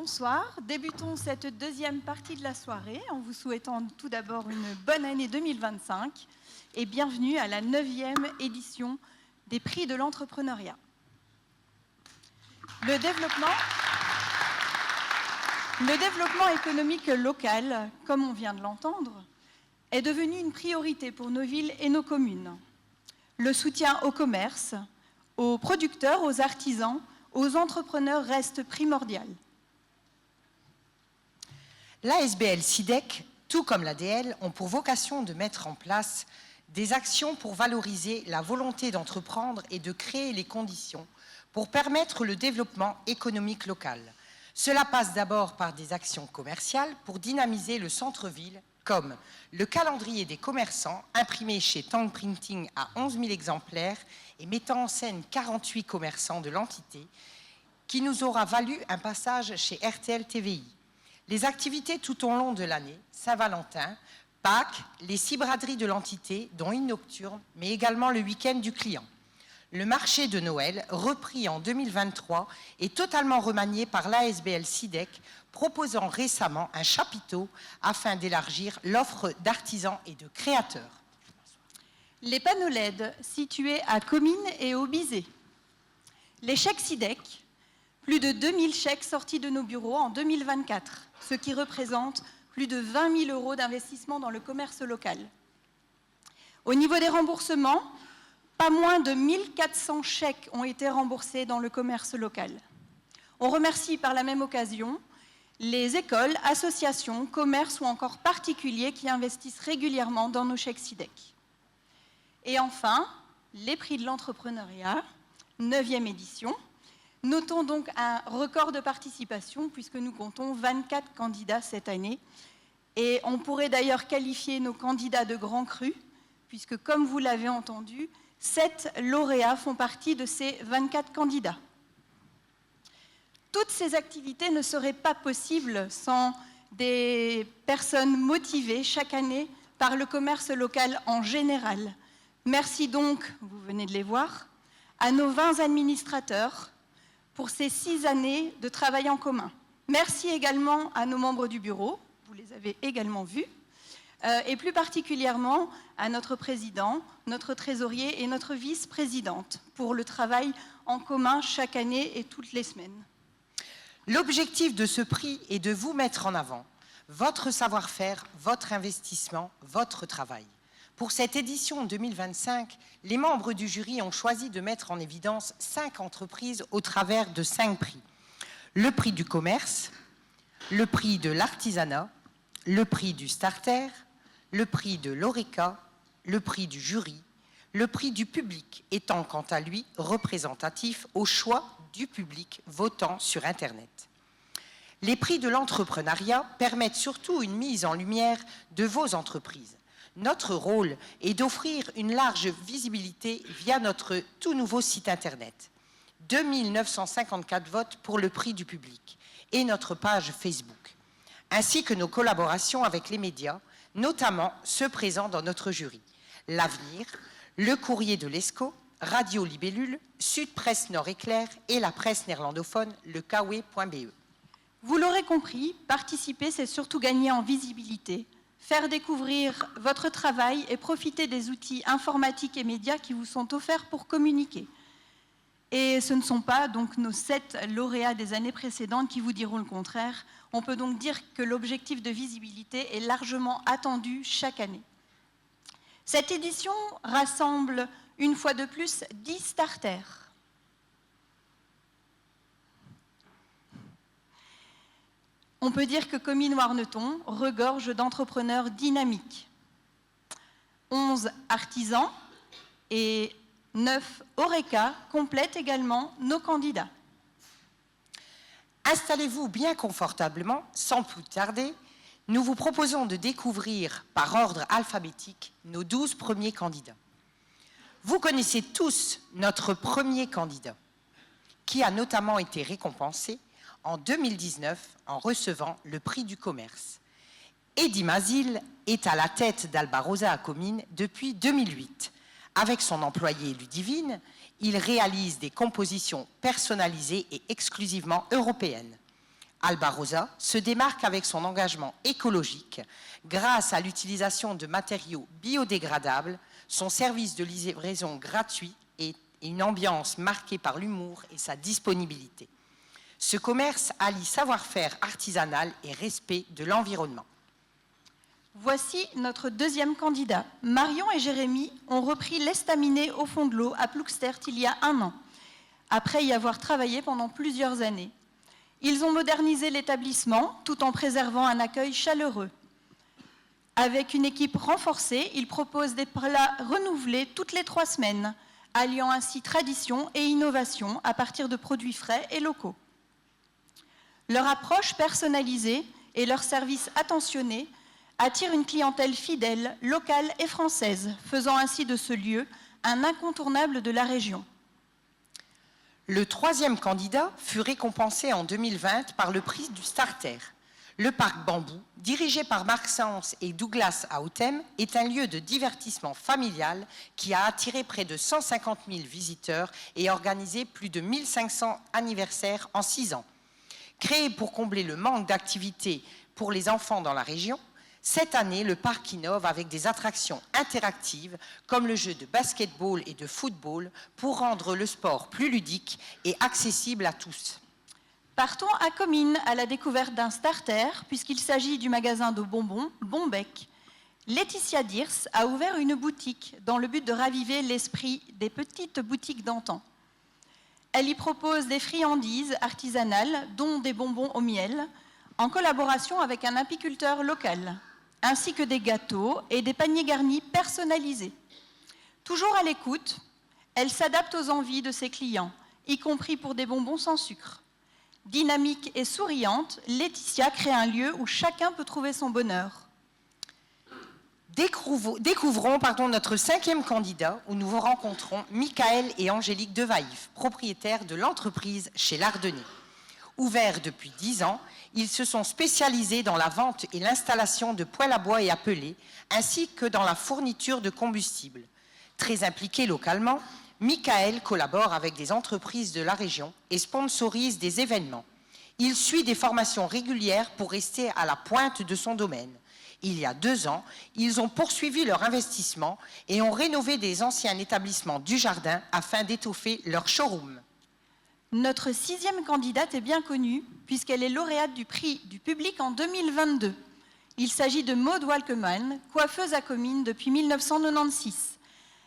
Bonsoir, débutons cette deuxième partie de la soirée en vous souhaitant tout d'abord une bonne année 2025 et bienvenue à la 9e édition des Prix de l'entrepreneuriat. Le développement économique local, comme on vient de l'entendre, est devenu une priorité pour nos villes et nos communes. Le soutien au commerce, aux producteurs, aux artisans, aux entrepreneurs reste primordial. L'ASBL SIDEC, tout comme l'ADL, ont pour vocation de mettre en place des actions pour valoriser la volonté d'entreprendre et de créer les conditions pour permettre le développement économique local. Cela passe d'abord par des actions commerciales pour dynamiser le centre-ville, comme le calendrier des commerçants imprimé chez Tang Printing à 11 000 exemplaires et mettant en scène 48 commerçants de l'entité, qui nous aura valu un passage chez RTL TVI. Les activités tout au long de l'année, Saint-Valentin, Pâques, les 6 braderies de l'entité, dont une nocturne, mais également le week-end du client. Le marché de Noël, repris en 2023, est totalement remanié par l'ASBL SIDEC, proposant récemment un chapiteau afin d'élargir l'offre d'artisans et de créateurs. Les panneaux LED situés à Comines et au Bizet. Les chèques SIDEC, plus de 2000 chèques sortis de nos bureaux en 2024, ce qui représente plus de 20 000 € d'investissement dans le commerce local. Au niveau des remboursements, pas moins de 1400 chèques ont été remboursés dans le commerce local. On remercie par la même occasion les écoles, associations, commerces ou encore particuliers qui investissent régulièrement dans nos chèques SIDEC. Et enfin, les prix de l'entrepreneuriat, 9e édition. Notons donc un record de participation puisque nous comptons 24 candidats cette année. Et on pourrait d'ailleurs qualifier nos candidats de grands crus puisque, comme vous l'avez entendu, 7 lauréats font partie de ces 24 candidats. Toutes ces activités ne seraient pas possibles sans des personnes motivées chaque année par le commerce local en général. Merci donc, vous venez de les voir, à nos 20 administrateurs pour ces 6 années de travail en commun. Merci également à nos membres du bureau, vous les avez également vus, et plus particulièrement à notre président, notre trésorier et notre vice-présidente pour le travail en commun chaque année et toutes les semaines. L'objectif de ce prix est de vous mettre en avant votre savoir-faire, votre investissement, votre travail. Pour cette édition 2025, les membres du jury ont choisi de mettre en évidence 5 entreprises au travers de 5 prix. Le prix du commerce, le prix de l'artisanat, le prix du starter, le prix de l'ORECA, le prix du jury, le prix du public étant quant à lui représentatif au choix du public votant sur Internet. Les prix de l'entrepreneuriat permettent surtout une mise en lumière de vos entreprises. Notre rôle est d'offrir une large visibilité via notre tout nouveau site Internet. 2954 votes pour le prix du public et notre page Facebook, ainsi que nos collaborations avec les médias, notamment ceux présents dans notre jury. L'Avenir, le Courrier de l'ESCO, Radio Libellule, Sud Presse Nord Éclair et la presse néerlandophone, le Kawe.be. Vous l'aurez compris, participer, c'est surtout gagner en visibilité, faire découvrir votre travail et profiter des outils informatiques et médias qui vous sont offerts pour communiquer. Et ce ne sont pas donc nos 7 lauréats des années précédentes qui vous diront le contraire. On peut donc dire que l'objectif de visibilité est largement attendu chaque année. Cette édition rassemble une fois de plus 10 starters. On peut dire que Comines-Warneton regorge d'entrepreneurs dynamiques. 11 artisans et 9 ORECA complètent également nos candidats. Installez-vous bien confortablement, sans plus tarder. Nous vous proposons de découvrir par ordre alphabétique nos 12 premiers candidats. Vous connaissez tous notre premier candidat, qui a notamment été récompensé en 2019 en recevant le prix du commerce. Eddy Mazil est à la tête d'Alba Rosa à Comines depuis 2008. Avec son employé Ludivine, il réalise des compositions personnalisées et exclusivement européennes. Alba Rosa se démarque avec son engagement écologique grâce à l'utilisation de matériaux biodégradables, son service de livraison gratuit et une ambiance marquée par l'humour et sa disponibilité. Ce commerce allie savoir-faire artisanal et respect de l'environnement. Voici notre deuxième candidat. Marion et Jérémy ont repris l'estaminet au fond de l'eau à Ploegstert il y a 1 an, après y avoir travaillé pendant plusieurs années. Ils ont modernisé l'établissement tout en préservant un accueil chaleureux. Avec une équipe renforcée, ils proposent des plats renouvelés toutes les 3 semaines, alliant ainsi tradition et innovation à partir de produits frais et locaux. Leur approche personnalisée et leur service attentionné attirent une clientèle fidèle, locale et française, faisant ainsi de ce lieu un incontournable de la région. Le 3e candidat fut récompensé en 2020 par le prix du Starter. Le parc Bambou, dirigé par Marc Sens et Douglas Autem, est un lieu de divertissement familial qui a attiré près de 150 000 visiteurs et organisé plus de 1500 anniversaires en 6 ans. Créé pour combler le manque d'activités pour les enfants dans la région, cette année, le parc innove avec des attractions interactives comme le jeu de basketball et de football pour rendre le sport plus ludique et accessible à tous. Partons à Comines à la découverte d'un starter, puisqu'il s'agit du magasin de bonbons Bonbec. Laetitia Diers a ouvert une boutique dans le but de raviver l'esprit des petites boutiques d'antan. Elle y propose des friandises artisanales, dont des bonbons au miel, en collaboration avec un apiculteur local, ainsi que des gâteaux et des paniers garnis personnalisés. Toujours à l'écoute, elle s'adapte aux envies de ses clients, y compris pour des bonbons sans sucre. Dynamique et souriante, Laetitia crée un lieu où chacun peut trouver son bonheur. Découvrons notre 5e candidat où nous rencontrons Michael et Angélique Devaïf, propriétaires de l'entreprise chez Lardonnais. Ouverts depuis 10 ans, ils se sont spécialisés dans la vente et l'installation de poêles à bois et à pellets, ainsi que dans la fourniture de combustible. Très impliqué localement, Michael collabore avec des entreprises de la région et sponsorise des événements. Il suit des formations régulières pour rester à la pointe de son domaine. Il y a 2 ans, ils ont poursuivi leur investissement et ont rénové des anciens établissements du jardin afin d'étoffer leur showroom. Notre 6e candidate est bien connue puisqu'elle est lauréate du prix du public en 2022. Il s'agit de Maud Walkeman, coiffeuse à Comines depuis 1996.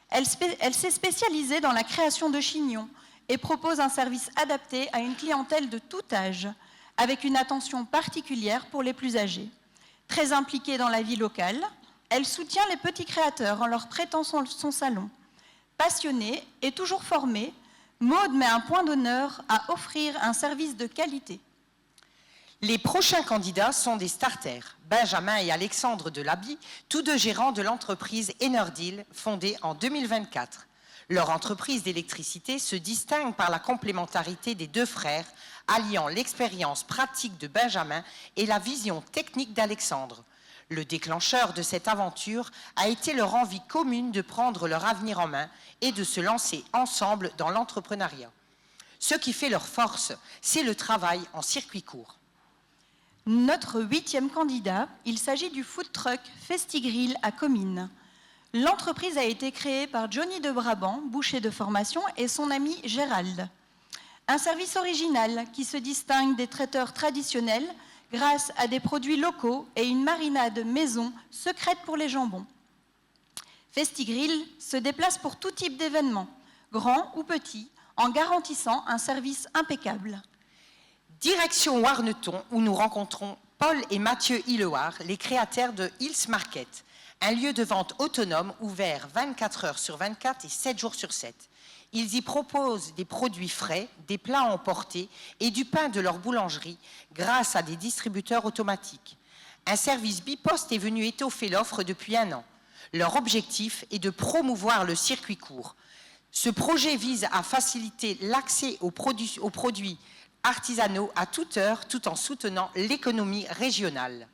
Elle s'est spécialisée dans la création de chignons et propose un service adapté à une clientèle de tout âge, avec une attention particulière pour les plus âgés. Très impliquée dans la vie locale, elle soutient les petits créateurs en leur prêtant son salon. Passionnée et toujours formée, Maud met un point d'honneur à offrir un service de qualité. Les prochains candidats sont des starters, Benjamin et Alexandre Delaby, tous 2 gérants de l'entreprise Enerdeal, fondée en 2024. Leur entreprise d'électricité se distingue par la complémentarité des 2 frères, alliant l'expérience pratique de Benjamin et la vision technique d'Alexandre. Le déclencheur de cette aventure a été leur envie commune de prendre leur avenir en main et de se lancer ensemble dans l'entrepreneuriat. Ce qui fait leur force, c'est le travail en circuit court. Notre 8e candidat, il s'agit du food truck Festigrill à Comines. L'entreprise a été créée par Johnny de Brabant, boucher de formation, et son ami Gérald. Un service original qui se distingue des traiteurs traditionnels grâce à des produits locaux et une marinade maison secrète pour les jambons. Festigrill se déplace pour tout type d'événements, grands ou petits, en garantissant un service impeccable. Direction Warneton, où nous rencontrons Paul et Mathieu Hilleward, les créateurs de Hills Market, un lieu de vente autonome ouvert 24 heures sur 24 et 7 jours sur 7. Ils y proposent des produits frais, des plats à emporter et du pain de leur boulangerie grâce à des distributeurs automatiques. Un service biposte est venu étoffer l'offre depuis 1 an. Leur objectif est de promouvoir le circuit court. Ce projet vise à faciliter l'accès aux produits artisanaux à toute heure tout en soutenant l'économie régionale.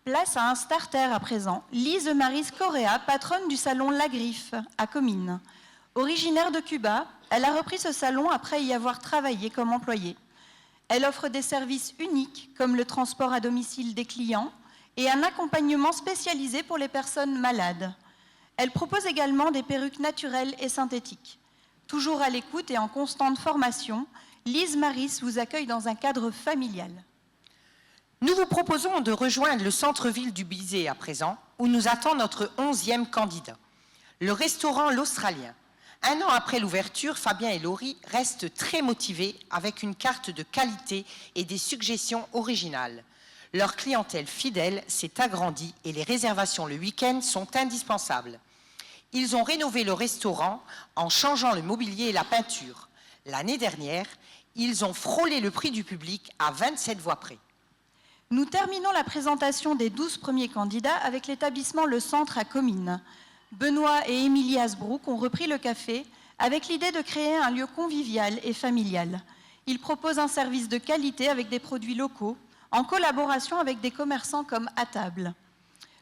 Place à un starter à présent. Lise Marie Correa, patronne du salon La Griffe à Comines. Originaire de Cuba, elle a repris ce salon après y avoir travaillé comme employée. Elle offre des services uniques comme le transport à domicile des clients et un accompagnement spécialisé pour les personnes malades. Elle propose également des perruques naturelles et synthétiques. Toujours à l'écoute et en constante formation, Lise Maris vous accueille dans un cadre familial. Nous vous proposons de rejoindre le centre-ville du Bizet à présent, où nous attend notre 11e candidat, le restaurant L'Australien. Un an après l'ouverture, Fabien et Laurie restent très motivés avec une carte de qualité et des suggestions originales. Leur clientèle fidèle s'est agrandie et les réservations le week-end sont indispensables. Ils ont rénové le restaurant en changeant le mobilier et la peinture. L'année dernière, ils ont frôlé le prix du public à 27 voix près. Nous terminons la présentation des 12 premiers candidats avec l'établissement Le Centre à Comines. Benoît et Émilie Hasbrook ont repris le café avec l'idée de créer un lieu convivial et familial. Ils proposent un service de qualité avec des produits locaux, en collaboration avec des commerçants comme À Table.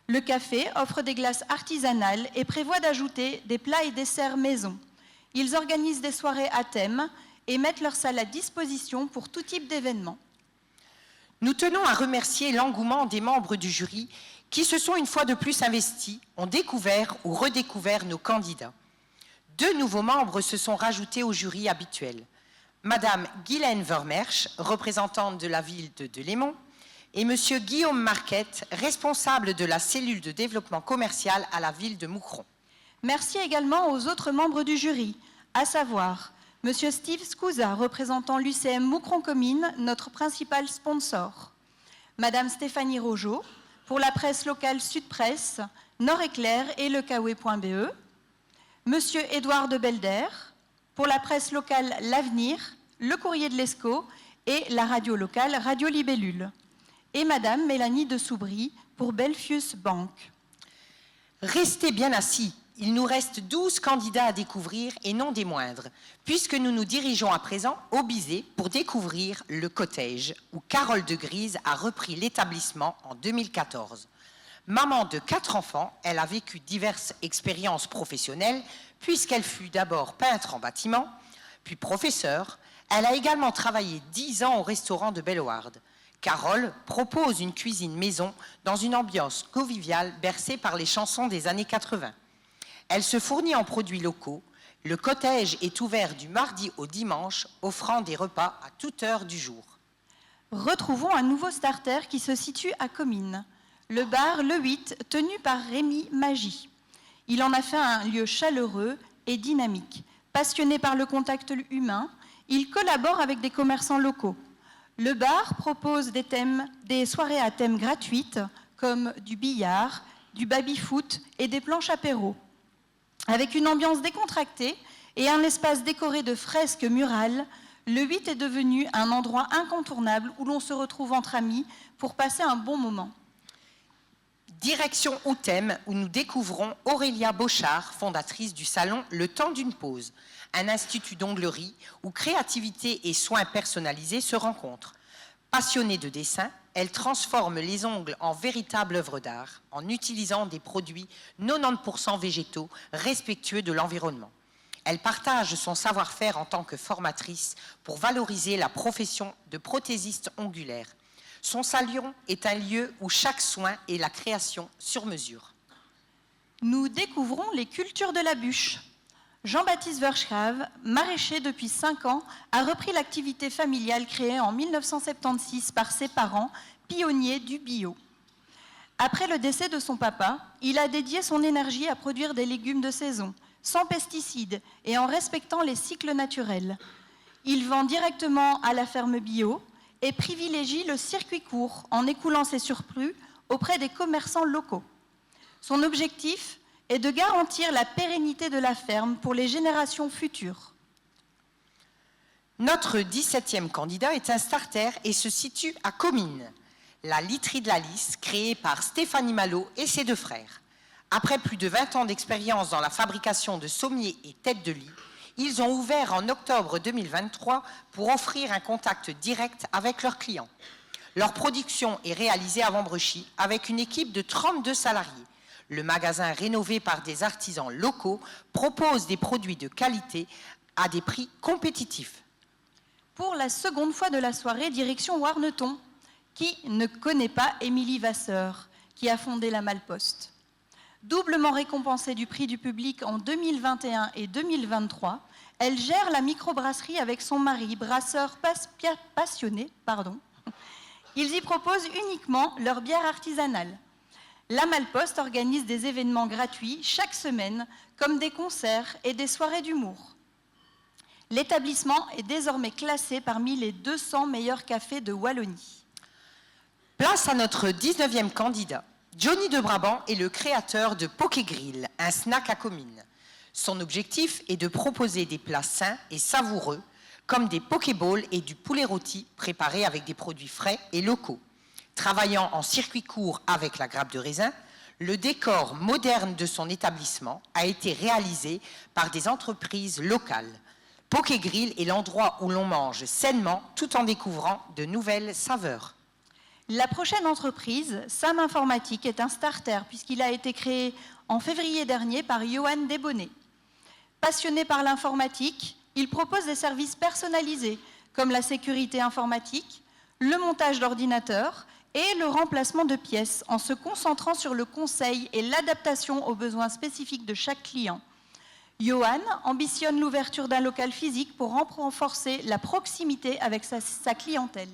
Le café offre des glaces artisanales et prévoit d'ajouter des plats et desserts maison. Ils organisent des soirées à thème et mettent leur salle à disposition pour tout type d'événements. Nous tenons à remercier l'engouement des membres du jury qui se sont une fois de plus investis, ont découvert ou redécouvert nos candidats. 2 nouveaux membres se sont rajoutés au jury habituel. Madame Guylaine Vermersch, représentante de la ville de Delémont, et Monsieur Guillaume Marquette, responsable de la cellule de développement commercial à la ville de Moucron. Merci également aux autres membres du jury, à savoir Monsieur Steve Scouza, représentant l'UCM Moucron-Comines, notre principal sponsor. Madame Stéphanie Rogeau, pour la presse locale Sud-Presse, Nord-Éclair et le Kawe.be. Monsieur Édouard de Belder, pour la presse locale L'Avenir, le Courrier de l'Escaut et la radio locale Radio Libellule. Et Madame Mélanie de Soubry, pour Belfius Bank. Restez bien assis. Il nous reste 12 candidats à découvrir et non des moindres, puisque nous nous dirigeons à présent au Bizet pour découvrir le cottage, où Carole de Grise a repris l'établissement en 2014. Maman de 4 enfants, elle a vécu diverses expériences professionnelles, puisqu'elle fut d'abord peintre en bâtiment, puis professeure. Elle a également travaillé 10 ans au restaurant de Bellewaerde. Carole propose une cuisine maison dans une ambiance conviviale bercée par les chansons des années 80. Elle se fournit en produits locaux. Le cottage est ouvert du mardi au dimanche, offrant des repas à toute heure du jour. Retrouvons un nouveau starter qui se situe à Comines. Le bar Le 8, tenu par Rémi Magie. Il en a fait un lieu chaleureux et dynamique. Passionné par le contact humain, il collabore avec des commerçants locaux. Le bar propose des soirées à thème gratuites, comme du billard, du baby-foot et des planches apéro. Avec une ambiance décontractée et un espace décoré de fresques murales, le 8 est devenu un endroit incontournable où l'on se retrouve entre amis pour passer un bon moment. Direction Outhème, où nous découvrons Aurélia Bochard, fondatrice du salon Le Temps d'une Pause, un institut d'onglerie où créativité et soins personnalisés se rencontrent. Passionnée de dessin, elle transforme les ongles en véritable œuvre d'art en utilisant des produits 90% végétaux, respectueux de l'environnement. Elle partage son savoir-faire en tant que formatrice pour valoriser la profession de prothésiste ongulaire. Son salon est un lieu où chaque soin est la création sur mesure. Nous découvrons les cultures de la bûche. Jean-Baptiste Verschrave, maraîcher depuis 5 ans, a repris l'activité familiale créée en 1976 par ses parents, pionniers du bio. Après le décès de son papa, il a dédié son énergie à produire des légumes de saison, sans pesticides et en respectant les cycles naturels. Il vend directement à la ferme bio et privilégie le circuit court en écoulant ses surplus auprès des commerçants locaux. Son objectif est de garantir la pérennité de la ferme pour les générations futures. Notre 17e candidat est un starter et se situe à Comines. La literie de la Lys, créée par Stéphanie Malo et ses 2 frères. Après plus de 20 ans d'expérience dans la fabrication de sommiers et têtes de lit, ils ont ouvert en octobre 2023 pour offrir un contact direct avec leurs clients. Leur production est réalisée à Vambrechy avec une équipe de 32 salariés. Le magasin, rénové par des artisans locaux, propose des produits de qualité à des prix compétitifs. Pour la seconde fois de la soirée, direction Warneton. Qui ne connaît pas Émilie Vasseur, qui a fondé la Malposte? Doublement récompensée du prix du public en 2021 et 2023, elle gère la microbrasserie avec son mari, brasseur passionné. Ils y proposent uniquement leur bière artisanale. La Malposte organise des événements gratuits chaque semaine, comme des concerts et des soirées d'humour. L'établissement est désormais classé parmi les 200 meilleurs cafés de Wallonie. Place à notre 19e candidat. Johnny de Brabant est le créateur de Poké Grill, un snack à Comines. Son objectif est de proposer des plats sains et savoureux, comme des pokéballs et du poulet rôti préparés avec des produits frais et locaux. Travaillant en circuit court avec la grappe de raisin, le décor moderne de son établissement a été réalisé par des entreprises locales. Poké Grill est l'endroit où l'on mange sainement tout en découvrant de nouvelles saveurs. La prochaine entreprise, Sam Informatique, est un starter puisqu'il a été créé en février dernier par Johan Desbonnets. Passionné par l'informatique, il propose des services personnalisés comme la sécurité informatique, le montage d'ordinateurs et le remplacement de pièces en se concentrant sur le conseil et l'adaptation aux besoins spécifiques de chaque client. Johan ambitionne l'ouverture d'un local physique pour renforcer la proximité avec sa clientèle.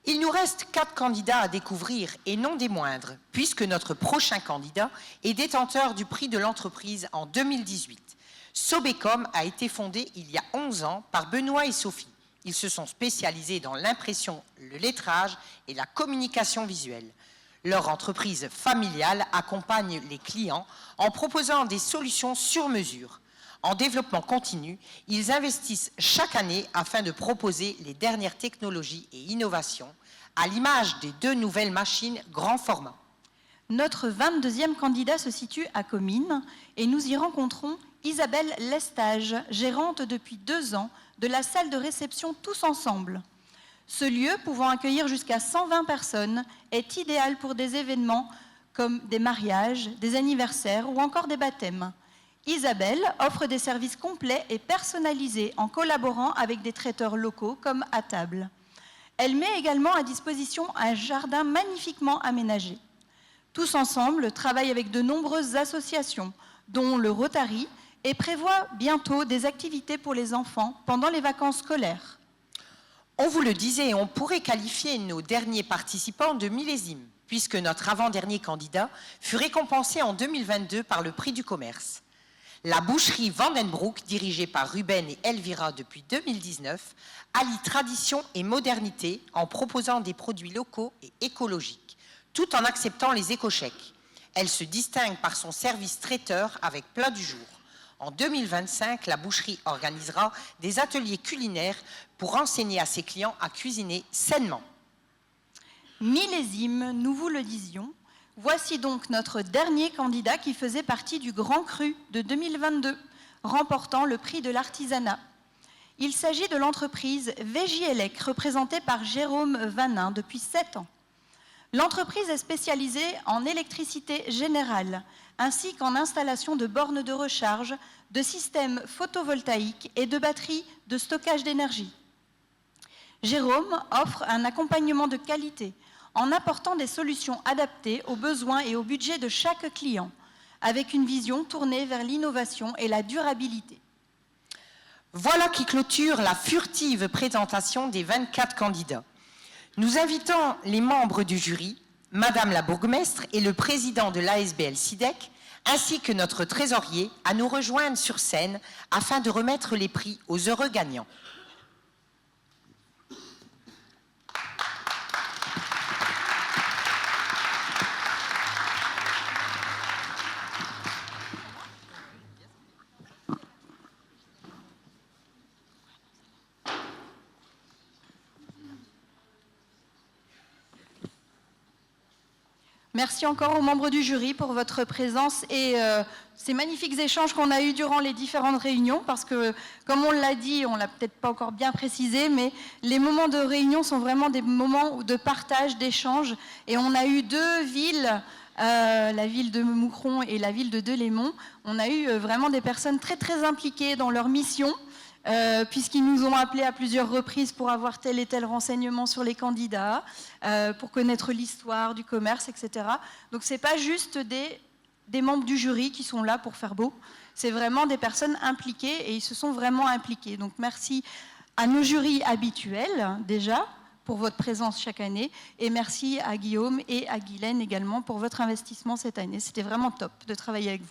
Il nous reste 4 candidats à découvrir, et non des moindres, puisque notre prochain candidat est détenteur du prix de l'entreprise en 2018. Sobecom a été fondé il y a 11 ans par Benoît et Sophie. Ils se sont spécialisés dans l'impression, le lettrage et la communication visuelle. Leur entreprise familiale accompagne les clients en proposant des solutions sur mesure. En développement continu, ils investissent chaque année afin de proposer les dernières technologies et innovations, à l'image des 2 nouvelles machines grand format. Notre 22e candidat se situe à Comines et nous y rencontrons Isabelle Lestage, gérante depuis 2 ans de la salle de réception Tous Ensemble. Ce lieu, pouvant accueillir jusqu'à 120 personnes, est idéal pour des événements comme des mariages, des anniversaires ou encore des baptêmes. Isabelle offre des services complets et personnalisés en collaborant avec des traiteurs locaux comme à table. Elle met également à disposition un jardin magnifiquement aménagé. Tous Ensemble travaillent avec de nombreuses associations, dont le Rotary, et prévoit bientôt des activités pour les enfants pendant les vacances scolaires. On vous le disait, on pourrait qualifier nos derniers participants de millésimes, puisque notre avant-dernier candidat fut récompensé en 2022 par le prix du commerce. La boucherie Vandenbroek, dirigée par Ruben et Elvira depuis 2019, allie tradition et modernité en proposant des produits locaux et écologiques, tout en acceptant les éco-chèques. Elle se distingue par son service traiteur avec plat du jour. En 2025, la boucherie organisera des ateliers culinaires pour enseigner à ses clients à cuisiner sainement. Millésime, nous vous le disions. Voici donc notre dernier candidat qui faisait partie du Grand Cru de 2022, remportant le prix de l'artisanat. Il s'agit de l'entreprise Végielec, représentée par Jérôme Vanin depuis 7 ans. L'entreprise est spécialisée en électricité générale, ainsi qu'en installation de bornes de recharge, de systèmes photovoltaïques et de batteries de stockage d'énergie. Jérôme offre un accompagnement de qualité, en apportant des solutions adaptées aux besoins et au budget de chaque client, avec une vision tournée vers l'innovation et la durabilité. Voilà qui clôture la furtive présentation des 24 candidats. Nous invitons les membres du jury, Madame la bourgmestre et le président de l'ASBL SIDEC, ainsi que notre trésorier, à nous rejoindre sur scène afin de remettre les prix aux heureux gagnants. Merci encore aux membres du jury pour votre présence et ces magnifiques échanges qu'on a eus durant les différentes réunions, parce que, comme on l'a dit, on ne l'a peut-être pas encore bien précisé, mais les moments de réunion sont vraiment des moments de partage, d'échange, et on a eu 2 villes, la ville de Moucron et la ville de Delémont. On a eu vraiment des personnes très très impliquées dans leur mission, puisqu'ils nous ont appelés à plusieurs reprises pour avoir tel et tel renseignement sur les candidats, pour connaître l'histoire du commerce, etc. Donc ce n'est pas juste des membres du jury qui sont là pour faire beau, c'est vraiment des personnes impliquées et ils se sont vraiment impliqués. Donc merci à nos jurys habituels déjà pour votre présence chaque année et merci à Guillaume et à Guylaine également pour votre investissement cette année. C'était vraiment top de travailler avec vous.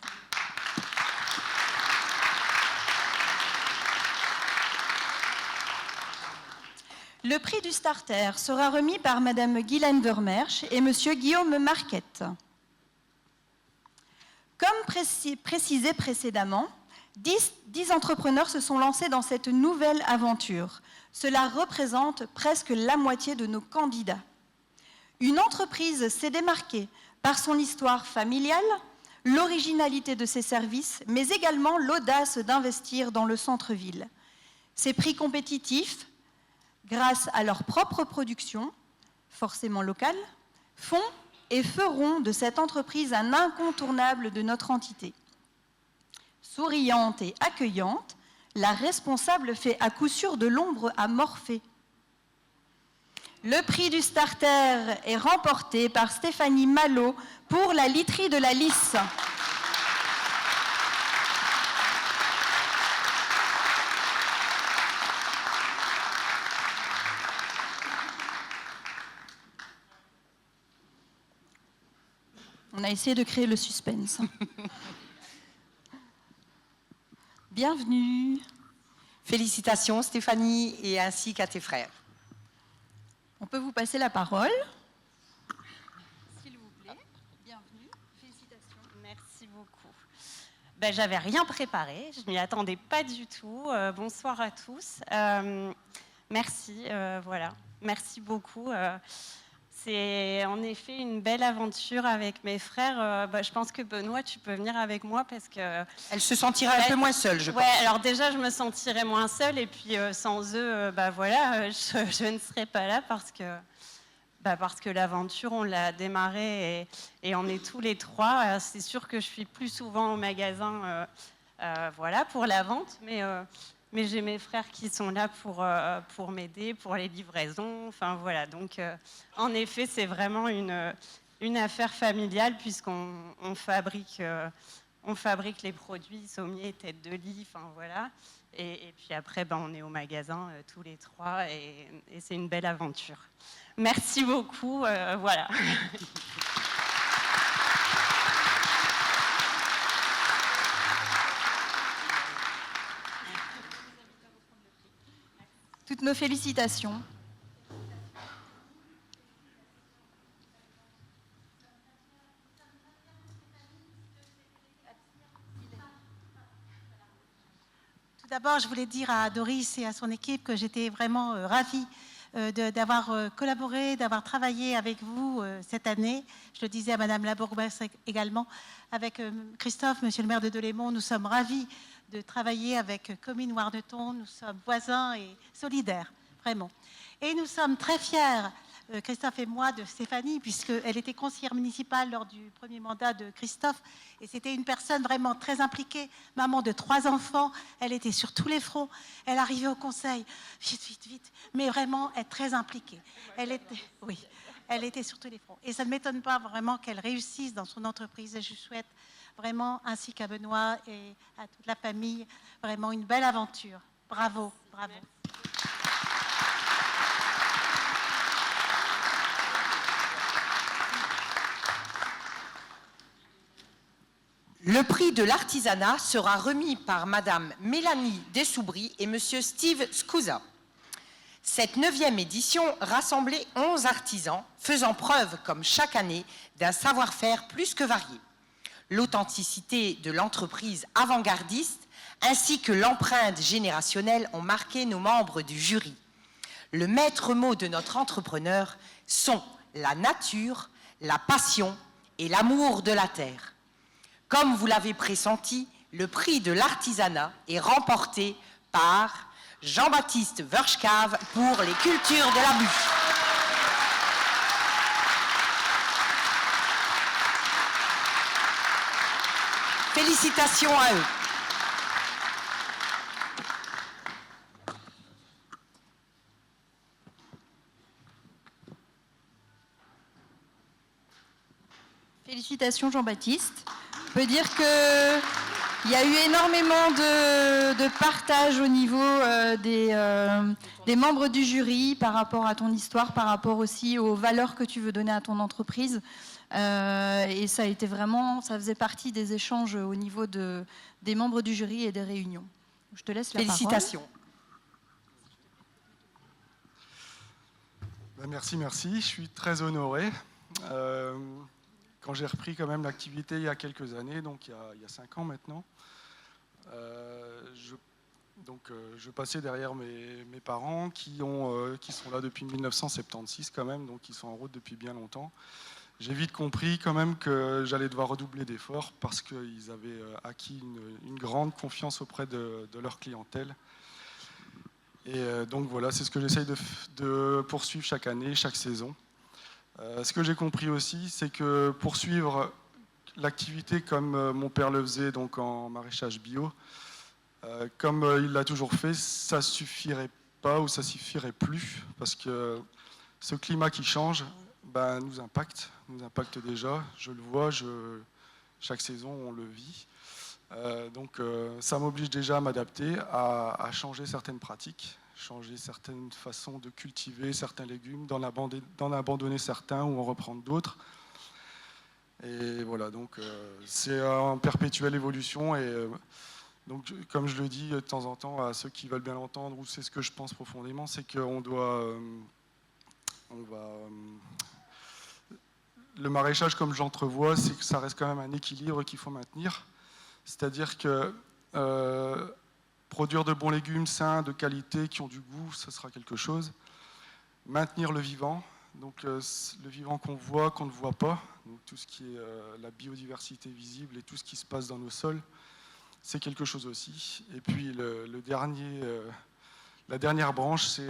Le prix du Starter sera remis par Madame Guylaine Vermersch et Monsieur Guillaume Marquette. Comme précisé précédemment, 10 entrepreneurs se sont lancés dans cette nouvelle aventure. Cela représente presque la moitié de nos candidats. Une entreprise s'est démarquée par son histoire familiale, l'originalité de ses services, mais également l'audace d'investir dans le centre-ville. Ces prix compétitifs, grâce à leur propre production, forcément locale, font et feront de cette entreprise un incontournable de notre entité. Souriante et accueillante, la responsable fait à coup sûr de l'ombre à Morphée. Le prix du Starter est remporté par Stéphanie Malo pour la literie de la Lys. On a essayé de créer le suspense. Bienvenue. Félicitations Stéphanie et ainsi qu'à tes frères. On peut vous passer la parole. S'il vous plaît. Bienvenue. Félicitations. Merci beaucoup. Ben, j'avais rien préparé, je m'y attendais pas du tout. Bonsoir à tous. Merci, voilà. Merci beaucoup. C'est en effet une belle aventure avec mes frères. Je pense que Benoît, tu peux venir avec moi parce que... Elle se sentira un peu moins seule, je pense. Ouais, alors déjà, je me sentirais moins seule et puis sans eux, voilà, je ne serais pas là parce que l'aventure, on l'a démarrée et on est tous les trois. C'est sûr que je suis plus souvent au magasin voilà, pour la vente, mais j'ai mes frères qui sont là pour m'aider, pour les livraisons. Enfin, voilà. Donc, en effet, c'est vraiment une affaire familiale puisqu'on fabrique les produits, sommiers, tête de lit, enfin, voilà. Et puis après, on est au magasin tous les trois et c'est une belle aventure. Merci beaucoup. Voilà. Toutes nos félicitations. Tout d'abord, je voulais dire à Doris et à son équipe que j'étais vraiment ravie d'avoir collaboré, d'avoir travaillé avec vous cette année. Je le disais à Madame la bourgmestre également. Avec Christophe, Monsieur le maire de Delémont, nous sommes ravis de travailler avec Comines Warneton. Nous sommes voisins et solidaires, vraiment. Et nous sommes très fiers, Christophe et moi, de Stéphanie, puisqu'elle était conseillère municipale lors du premier mandat de Christophe. Et c'était une personne vraiment très impliquée, maman de 3 enfants. Elle était sur tous les fronts. Elle arrivait au conseil, vite, vite, vite, mais vraiment être très impliquée. Elle était sur tous les fronts. Et ça ne m'étonne pas vraiment qu'elle réussisse dans son entreprise. Et je souhaite vraiment, ainsi qu'à Benoît et à toute la famille, vraiment une belle aventure. Bravo, bravo. Le prix de l'artisanat sera remis par Madame Mélanie Dessoubry et Monsieur Steve Scusa. Cette 9e édition rassemblait 11 artisans faisant preuve, comme chaque année, d'un savoir-faire plus que varié. L'authenticité de l'entreprise avant-gardiste ainsi que l'empreinte générationnelle ont marqué nos membres du jury. Le maître mot de notre entrepreneur sont la nature, la passion et l'amour de la terre. Comme vous l'avez pressenti, le prix de l'artisanat est remporté par Jean-Baptiste Verschcave pour les cultures de la bûche. Félicitations à eux. Félicitations Jean-Baptiste. On peut dire qu'il y a eu énormément de partage au niveau des membres du jury par rapport à ton histoire, par rapport aussi aux valeurs que tu veux donner à ton entreprise. Et ça a été vraiment, ça faisait partie des échanges au niveau des membres du jury et des réunions. Je te laisse la parole. Félicitations. Merci. Je suis très honoré. Quand j'ai repris quand même l'activité il y a quelques années, donc il y a 5 ans maintenant, je passais derrière mes parents qui sont là depuis 1976 quand même, donc ils sont en route depuis bien longtemps. J'ai vite compris quand même que j'allais devoir redoubler d'efforts parce qu'ils avaient acquis une grande confiance auprès de leur clientèle. Et donc voilà, c'est ce que j'essaye de poursuivre chaque année, chaque saison. Ce que j'ai compris aussi, c'est que poursuivre l'activité comme mon père le faisait, donc en maraîchage bio, comme il l'a toujours fait, ça ne suffirait pas ou ça ne suffirait plus, parce que ce climat qui change nous impacte déjà, je le vois, chaque saison on le vit. Donc ça m'oblige déjà à m'adapter, à changer certaines pratiques, changer certaines façons de cultiver certains légumes, d'en abandonner certains ou en reprendre d'autres. Et voilà, donc c'est en perpétuelle évolution. Et donc, comme je le dis de temps en temps à ceux qui veulent bien l'entendre, ou c'est ce que je pense profondément, c'est qu'on doit... le maraîchage, comme j'entrevois, c'est que ça reste quand même un équilibre qu'il faut maintenir. C'est-à-dire que produire de bons légumes sains, de qualité, qui ont du goût, ça sera quelque chose. Maintenir le vivant, donc le vivant qu'on voit, qu'on ne voit pas, donc tout ce qui est la biodiversité visible et tout ce qui se passe dans nos sols, c'est quelque chose aussi. Et puis la dernière branche, c'est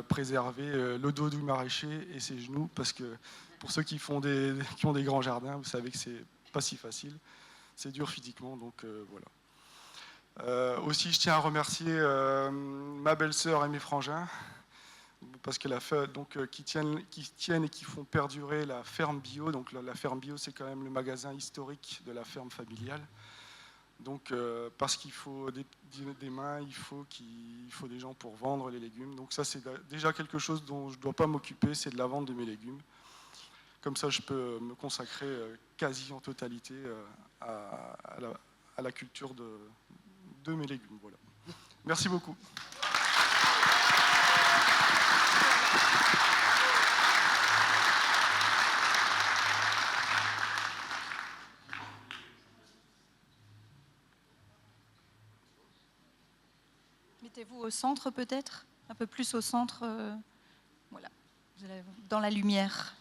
préserver le dos du maraîcher et ses genoux, parce que pour ceux qui ont des grands jardins, vous savez que c'est pas si facile. C'est dur physiquement, donc voilà. Aussi, je tiens à remercier ma belle-sœur et mes frangins, parce que qui tiennent et qui font perdurer la ferme bio. Donc la ferme bio, c'est quand même le magasin historique de la ferme familiale. Donc parce qu'il faut des mains, il faut des gens pour vendre les légumes. Donc ça, c'est déjà quelque chose dont je ne dois pas m'occuper, c'est de la vente de mes légumes. Comme ça, je peux me consacrer quasi en totalité à la culture de mes légumes. Voilà. Merci beaucoup. Mettez-vous au centre peut-être, un peu plus au centre, voilà, dans la lumière.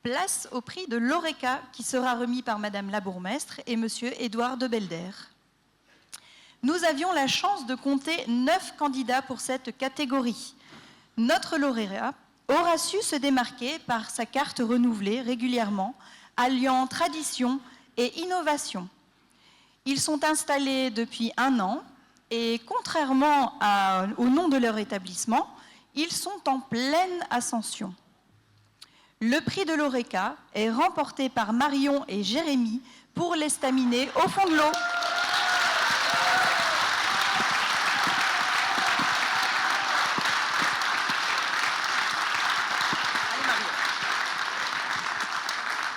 Place au prix de l'Oreca qui sera remis par Madame la bourgmestre et Monsieur Édouard de Belder. Nous avions la chance de compter 9 candidats pour cette catégorie. Notre lauréat aura su se démarquer par sa carte renouvelée régulièrement, alliant tradition et innovation. Ils sont installés depuis 1 an et contrairement au nom de leur établissement, ils sont en pleine ascension. Le prix de l'Oreca est remporté par Marion et Jérémy pour l'estaminet au fond de l'eau.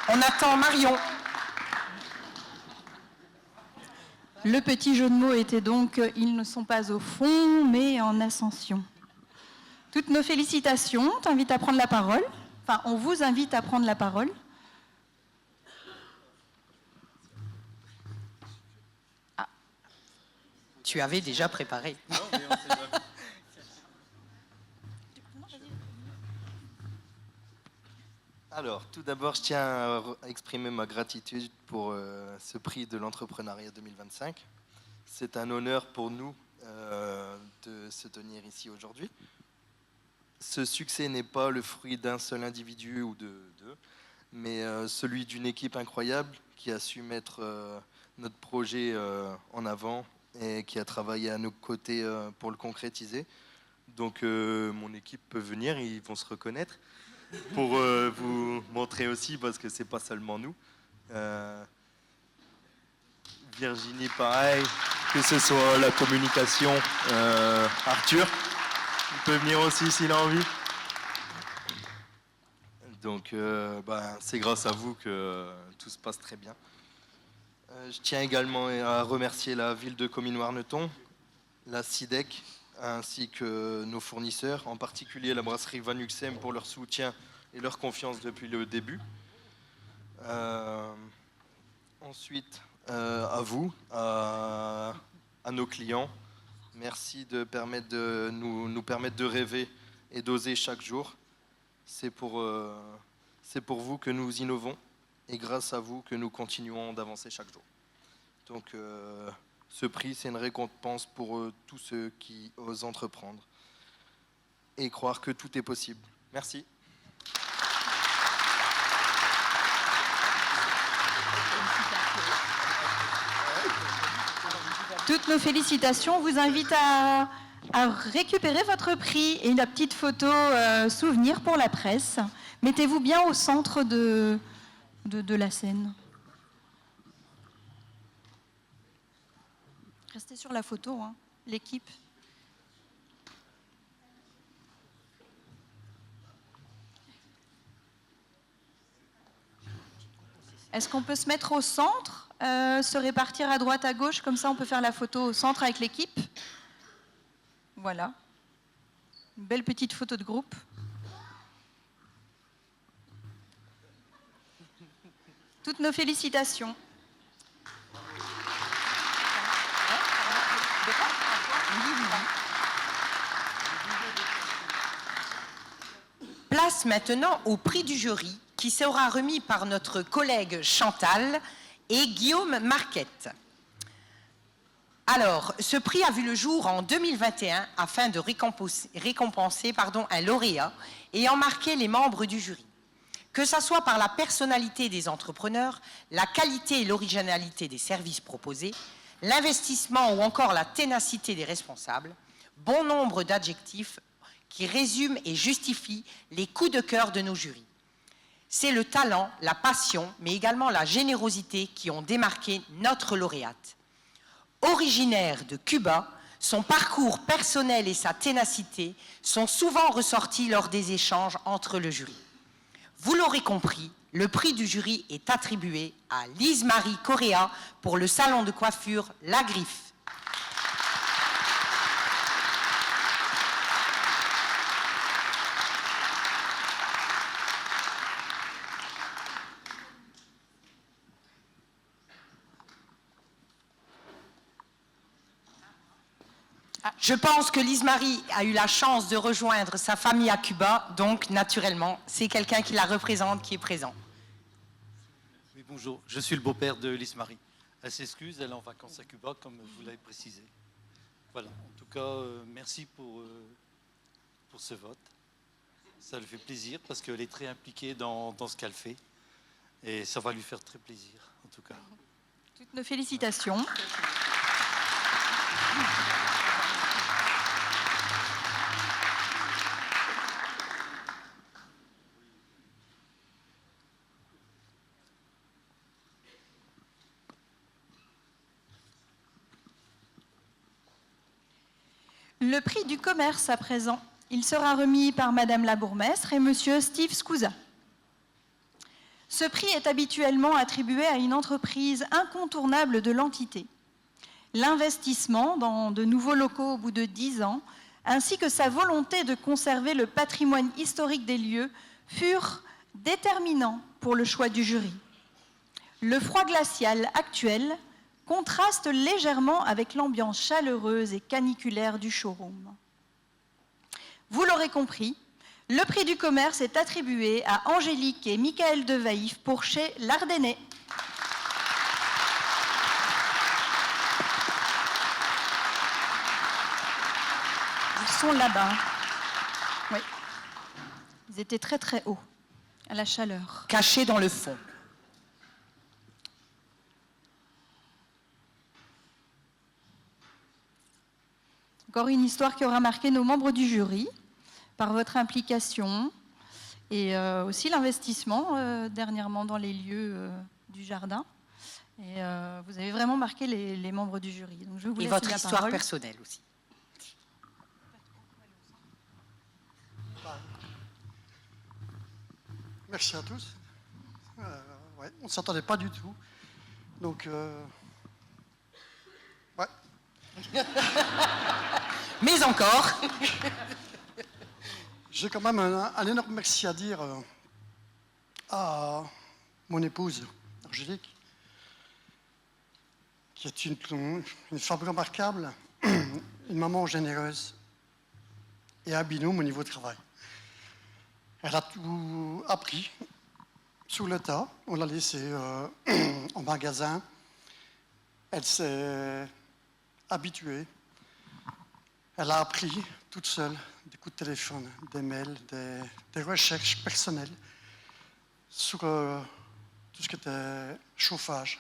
On attend Marion. Le petit jeu de mots était donc « Ils ne sont pas au fond, mais en ascension ». Toutes nos félicitations, on t'invite à prendre la parole. Enfin, on vous invite à prendre la parole. Ah. Tu avais déjà préparé. Non, mais on sait pas. Alors, tout d'abord, je tiens à exprimer ma gratitude pour ce prix de l'entrepreneuriat 2025. C'est un honneur pour nous de se tenir ici aujourd'hui. Ce succès n'est pas le fruit d'un seul individu ou de deux, mais celui d'une équipe incroyable qui a su mettre notre projet en avant et qui a travaillé à nos côtés pour le concrétiser. Donc mon équipe peut venir, ils vont se reconnaître pour vous montrer aussi, parce que c'est pas seulement nous. Virginie, pareil, que ce soit la communication. Arthur, il peut venir aussi s'il a envie. Donc c'est grâce à vous que tout se passe très bien. Je tiens également à remercier la ville de Comines-Warneton, la SIDEC, ainsi que nos fournisseurs, en particulier la brasserie Van Uxem pour leur soutien et leur confiance depuis le début. Ensuite, à vous, à nos clients, merci de nous permettre de rêver et d'oser chaque jour. C'est pour vous que nous innovons et grâce à vous que nous continuons d'avancer chaque jour. Donc ce prix, c'est une récompense pour tous ceux qui osent entreprendre et croire que tout est possible. Merci. Toutes nos félicitations. On vous invite à récupérer votre prix et la petite photo souvenir pour la presse. Mettez-vous bien au centre de la scène. Restez sur la photo, hein, l'équipe. Est-ce qu'on peut se mettre au centre, se répartir à droite, à gauche, comme ça on peut faire la photo au centre avec l'équipe? Voilà. Une belle petite photo de groupe. Toutes nos félicitations. Place maintenant au prix du jury qui sera remis par notre collègue Chantal et Guillaume Marquette. Alors, ce prix a vu le jour en 2021 afin de récompenser un lauréat ayant marqué les membres du jury. Que ce soit par la personnalité des entrepreneurs, la qualité et l'originalité des services proposés, l'investissement ou encore la ténacité des responsables, bon nombre d'adjectifs qui résument et justifient les coups de cœur de nos jurys. C'est le talent, la passion, mais également la générosité qui ont démarqué notre lauréate. Originaire de Cuba, son parcours personnel et sa ténacité sont souvent ressortis lors des échanges entre le jury. Vous l'aurez compris, le prix du jury est attribué à Lise-Marie Correa pour le salon de coiffure La Griffe. Je pense que Lise-Marie a eu la chance de rejoindre sa famille à Cuba, donc naturellement, c'est quelqu'un qui la représente qui est présent. Oui, bonjour, je suis le beau-père de Lise-Marie. Elle s'excuse, elle est en vacances à Cuba, comme vous l'avez précisé. Voilà, en tout cas, merci pour ce vote. Ça lui fait plaisir parce qu'elle est très impliquée dans ce qu'elle fait. Et ça va lui faire très plaisir, en tout cas. Toutes nos félicitations. Le prix du commerce à présent, il sera remis par Madame la bourgmestre et Monsieur Steve Scouza. Ce prix est habituellement attribué à une entreprise incontournable de l'entité. L'investissement dans de nouveaux locaux au bout de 10 ans, ainsi que sa volonté de conserver le patrimoine historique des lieux, furent déterminants pour le choix du jury. Le froid glacial actuel contraste légèrement avec l'ambiance chaleureuse et caniculaire du showroom. Vous l'aurez compris, le prix du commerce est attribué à Angélique et Michael Devaïf pour chez L'Ardennais. Ils sont là-bas. Oui. Ils étaient très très hauts, à la chaleur. Cachés dans le fond. Encore une histoire qui aura marqué nos membres du jury par votre implication et aussi l'investissement dernièrement dans les lieux du jardin. Et vous avez vraiment marqué les membres du jury. Donc, je vous Et laisse votre la histoire parole. personnelle aussi. Merci à tous. Ouais, on ne s'attendait pas du tout. Donc, ouais. Mais encore, J'ai quand même un énorme merci à dire à mon épouse, Angélique, qui est une femme remarquable, une maman généreuse et un binôme au niveau travail. Elle a tout appris sur le tas. On l'a laissée en magasin. Elle s'est habituée. Elle a appris toute seule des coups de téléphone, des mails, des recherches personnelles sur tout ce qui était chauffage.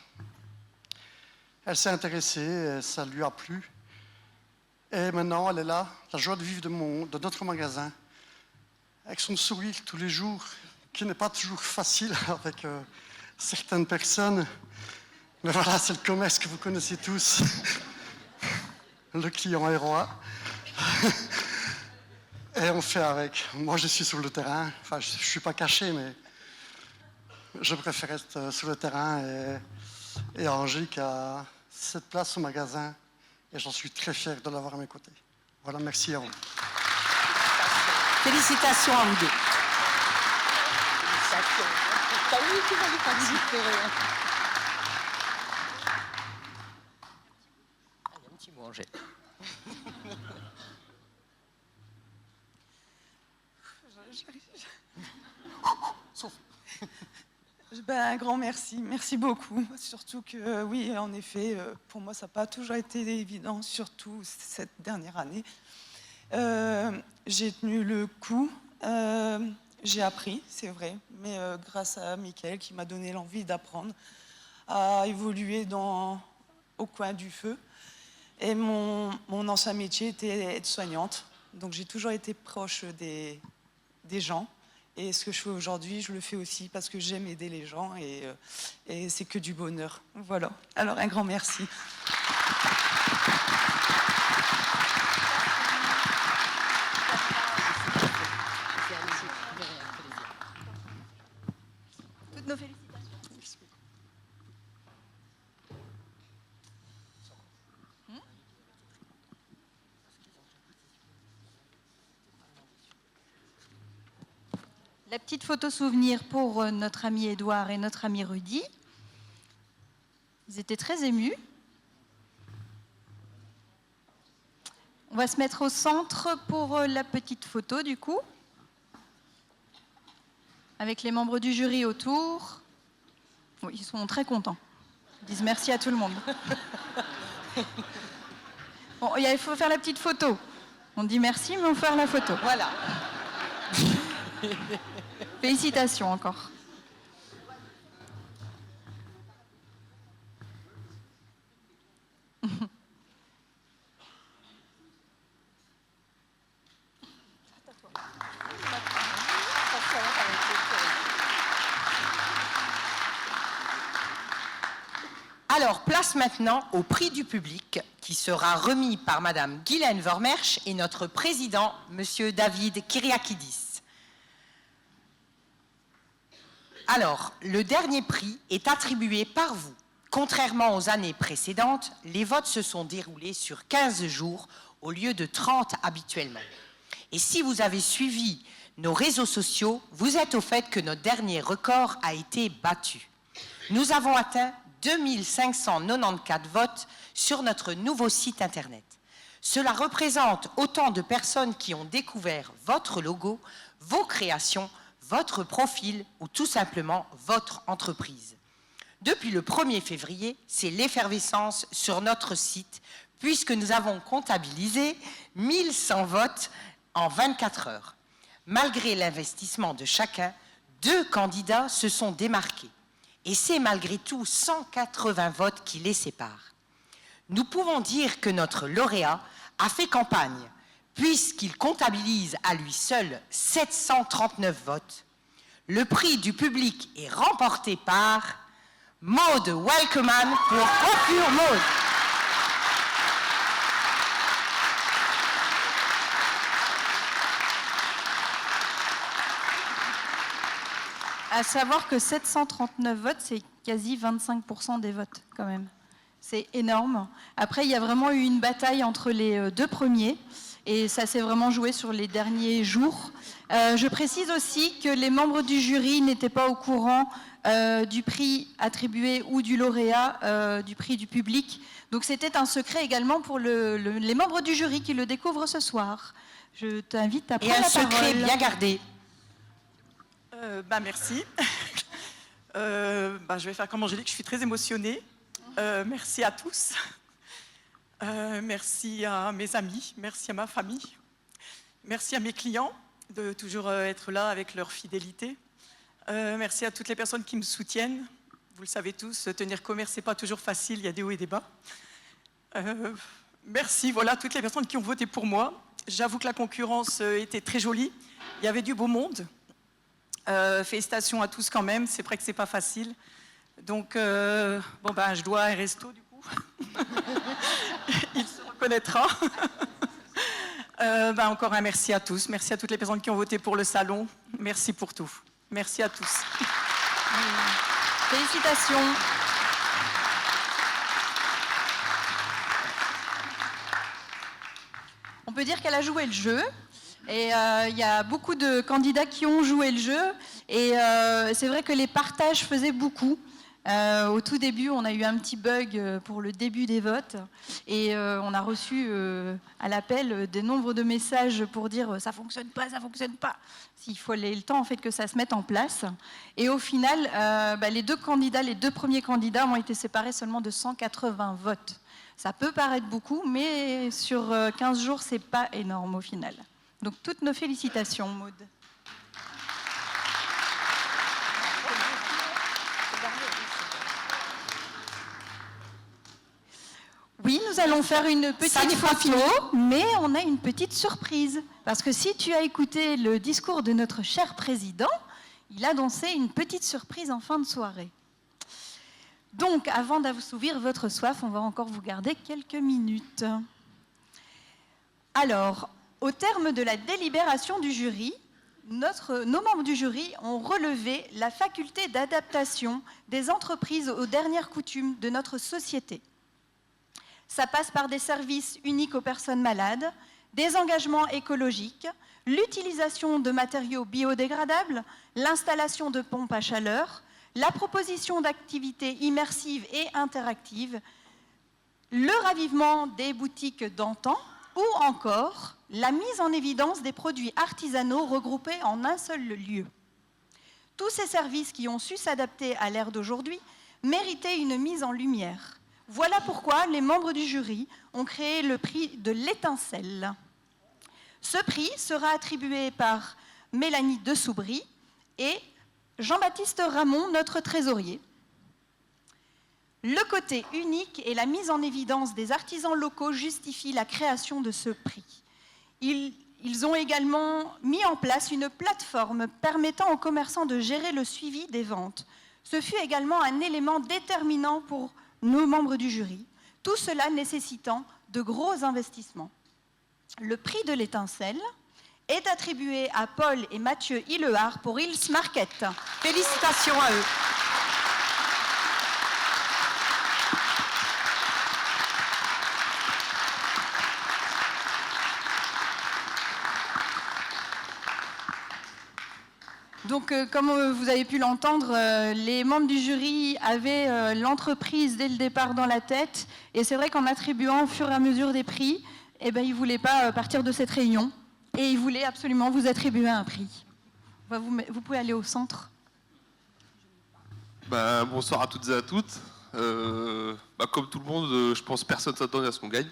Elle s'est intéressée, et ça lui a plu. Et maintenant, elle est là, la joie de vivre de notre magasin, avec son sourire tous les jours, qui n'est pas toujours facile avec certaines personnes. Mais voilà, c'est le commerce que vous connaissez tous. Le client est roi. Et on fait avec. Moi, je suis sur le terrain. Enfin, je ne suis pas caché, mais je préfère être sur le terrain. Et Angélique a cette place au magasin. Et j'en suis très fier de l'avoir à mes côtés. Voilà, merci à vous. félicitations à vous deux. Allez, un petit mot, Angèle. Un grand merci, merci beaucoup. Surtout que oui, en effet, pour moi, ça n'a pas toujours été évident, surtout cette dernière année. J'ai tenu le coup, j'ai appris, c'est vrai, mais grâce à Mickaël qui m'a donné l'envie d'apprendre à évoluer au coin du feu. Et mon ancien métier était aide-soignante, donc j'ai toujours été proche des gens. Et ce que je fais aujourd'hui, je le fais aussi parce que j'aime aider les gens et c'est que du bonheur. Voilà. Alors un grand merci. Toutes nos félicitations. La petite photo souvenir pour notre ami Édouard et notre ami Rudy. Ils étaient très émus. On va se mettre au centre pour la petite photo du coup. Avec les membres du jury autour. Oui, ils sont très contents. Ils disent merci à tout le monde. Bon, il faut faire la petite photo. On dit merci, mais on va faire la photo. Voilà. Félicitations encore. Alors, place maintenant au prix du public qui sera remis par Madame Guylaine Vormersch et notre président, Monsieur David Kyriakidis. Alors, le dernier prix est attribué par vous. Contrairement aux années précédentes, les votes se sont déroulés sur 15 jours au lieu de 30 habituellement. Et si vous avez suivi nos réseaux sociaux, vous êtes au fait que notre dernier record a été battu. Nous avons atteint 2594 votes sur notre nouveau site internet. Cela représente autant de personnes qui ont découvert votre logo, vos créations, votre profil ou tout simplement votre entreprise. Depuis le 1er février, c'est l'effervescence sur notre site puisque nous avons comptabilisé 1100 votes en 24 heures. Malgré l'investissement de chacun, 2 candidats se sont démarqués. Et c'est malgré tout 180 votes qui les séparent. Nous pouvons dire que notre lauréat a fait campagne, puisqu'il comptabilise à lui seul 739 votes. Le prix du public est remporté par Maude Welkeman pour Concure Maude. À savoir que 739 votes, c'est quasi 25% des votes quand même. C'est énorme. Après, il y a vraiment eu une bataille entre les deux premiers et ça s'est vraiment joué sur les derniers jours. Je précise aussi que les membres du jury n'étaient pas au courant du prix attribué ou du lauréat, du prix du public. Donc c'était un secret également pour les membres du jury qui le découvrent ce soir. Je t'invite à prendre la parole. Et un secret bien gardé. Merci. Je vais faire comme Angélique, je suis très émotionnée. Merci à tous. Merci à mes amis, merci à ma famille. Merci à mes clients de toujours être là avec leur fidélité. Merci à toutes les personnes qui me soutiennent. Vous le savez tous, tenir commerce, c'est pas toujours facile, il y a des hauts et des bas. Merci, voilà, toutes les personnes qui ont voté pour moi. J'avoue que la concurrence était très jolie. Il y avait du beau monde. Félicitations à tous quand même, c'est vrai que c'est pas facile. Donc, je dois un resto du coup. Il se reconnaîtra. Encore un merci à tous. Merci à toutes les personnes qui ont voté pour le salon. Merci pour tout. Merci à tous. Félicitations. On peut dire qu'elle a joué le jeu. Et il y a beaucoup de candidats qui ont joué le jeu. Et c'est vrai que les partages faisaient beaucoup. Au tout début, on a eu un petit bug pour le début des votes. Et on a reçu à l'appel des nombres de messages pour dire « ça fonctionne pas, ça fonctionne pas ». Il faut le temps en fait, que ça se mette en place. Et au final, les deux premiers candidats ont été séparés seulement de 180 votes. Ça peut paraître beaucoup, mais sur 15 jours, c'est pas énorme au final. Donc, toutes nos félicitations, Maude. Oui, nous allons faire une petite photo, mais on a une petite surprise. Parce que si tu as écouté le discours de notre cher président, il a annoncé une petite surprise en fin de soirée. Donc, avant d'assouvir votre soif, on va encore vous garder quelques minutes. Alors, au terme de la délibération du jury, nos membres du jury ont relevé la faculté d'adaptation des entreprises aux dernières coutumes de notre société. Ça passe par des services uniques aux personnes malades, des engagements écologiques, l'utilisation de matériaux biodégradables, l'installation de pompes à chaleur, la proposition d'activités immersives et interactives, le ravivement des boutiques d'antan ou encore la mise en évidence des produits artisanaux regroupés en un seul lieu. Tous ces services qui ont su s'adapter à l'ère d'aujourd'hui méritaient une mise en lumière. Voilà pourquoi les membres du jury ont créé le prix de l'étincelle. Ce prix sera attribué par Mélanie Desoubry et Jean-Baptiste Ramon, notre trésorier. Le côté unique et la mise en évidence des artisans locaux justifient la création de ce prix. Ils ont également mis en place une plateforme permettant aux commerçants de gérer le suivi des ventes. Ce fut également un élément déterminant pour nos membres du jury, tout cela nécessitant de gros investissements. Le prix de l'étincelle est attribué à Paul et Mathieu Hillehard pour Hills Market. Félicitations à eux. Donc, comme vous avez pu l'entendre, les membres du jury avaient l'entreprise dès le départ dans la tête. Et c'est vrai qu'en attribuant au fur et à mesure des prix, ils ne voulaient pas partir de cette réunion. Et ils voulaient absolument vous attribuer un prix. Vous pouvez aller au centre. Bonsoir à toutes et à toutes. Comme tout le monde, je pense que personne ne s'attendait à ce qu'on gagne.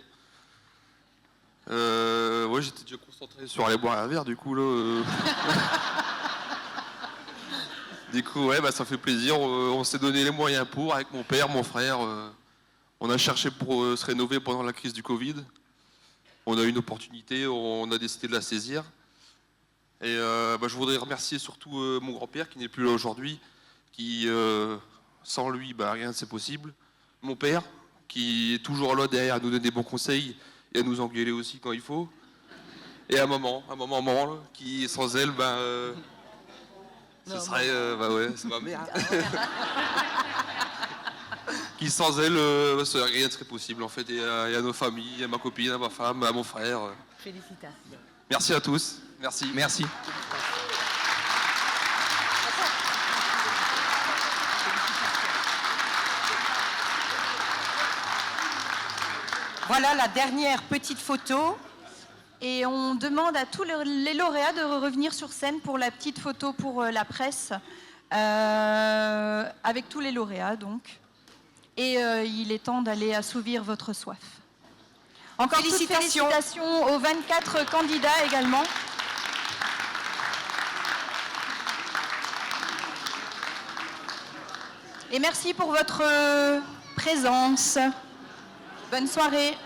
J'étais déjà concentré sur aller boire un verre, du coup, là... Du coup, ça fait plaisir. On s'est donné les moyens pour, avec mon père, mon frère. On a cherché pour se rénover pendant la crise du Covid. On a une opportunité, on a décidé de la saisir. Et je voudrais remercier surtout mon grand-père qui n'est plus là aujourd'hui, qui, sans lui, rien ne c'est possible. Mon père, qui est toujours là derrière à nous donner des bons conseils et à nous engueuler aussi quand il faut. Et à maman, qui, sans elle, ce serait... c'est ma mère. Qui, sans elle, rien ne serait possible, en fait. Et à nos familles, à ma copine, à ma femme, à mon frère. Félicitations. Merci à tous. Merci. Merci. Voilà la dernière petite photo. Et on demande à tous les lauréats de revenir sur scène pour la petite photo pour la presse, avec tous les lauréats donc. Et il est temps d'aller assouvir votre soif. Encore félicitations aux 24 candidats également. Et merci pour votre présence. Bonne soirée.